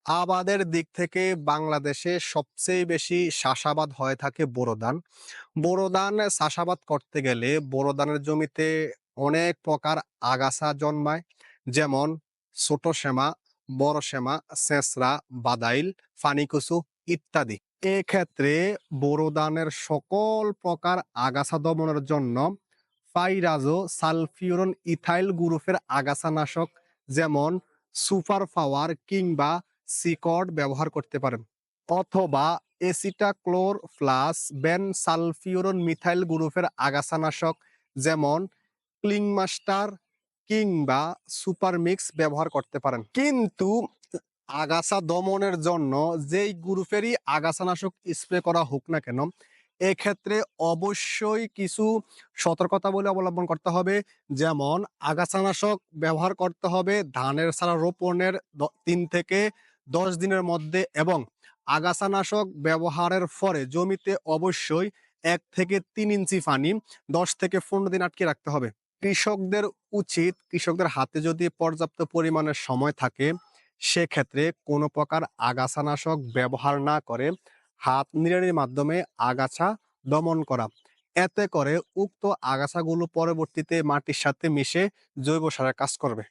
আবাদের দিক থেকে বাংলাদেশে সবচেয়ে বেশি চাষাবাদ হয়ে থাকে বোরো ধান। বোরো ধান চাষাবাদ করতে গেলে বোরো ধানের জমিতে অনেক প্রকার আগাছা জন্মায়, যেমন ছোট শ্যামা, বড় শ্যামা, ছেঁচড়া, বাদাইল, ফানিকুচু ইত্যাদি। এক্ষেত্রে বোরো ধানের সকল প্রকার আগাছা দমনের জন্য পাইরাজো সালফিউরন ইথাইল গ্রুপের আগাছানাশক যেমন সুপার পাওয়ার কিংবা সিকড ব্যবহার করতে পারেন, অথবা এসিটাক্লোর প্লাস বেন সালফিউরন মিথাইল গ্রুপের আগাছানাশক যেমন ক্লিংমাস্টার কিংবা সুপার মিক্স ব্যবহার করতে পারেন। কিন্তু আগাছা দমনের জন্য যেই গ্রুপেরই আগাছানাশক স্প্রে করা হোক না কেন, এক্ষেত্রে অবশ্যই কিছু সতর্কতাবলী অবলম্বন করতে হবে। যেমন আগাছানাশক ব্যবহার করতে হবে ধানের চারা রোপণের ৩ থেকে ১০ দিনের মধ্যে, এবং আগাছানাশক ব্যবহারের পরে জমিতে অবশ্যই ১ থেকে ৩ ইঞ্চি পানি ১০ থেকে ১৫ দিন আটকে রাখতে হবে। কৃষকদের হাতে যদি পর্যাপ্ত পরিমাণের সময় থাকে, সেক্ষেত্রে কোনো প্রকার আগাছানাশক ব্যবহার না করে হাত নিড়ানির মাধ্যমে আগাছা দমন করা। এতে করে উক্ত আগাছাগুলো পরবর্তীতে মাটির সাথে মিশে জৈব সারের কাজ করবে।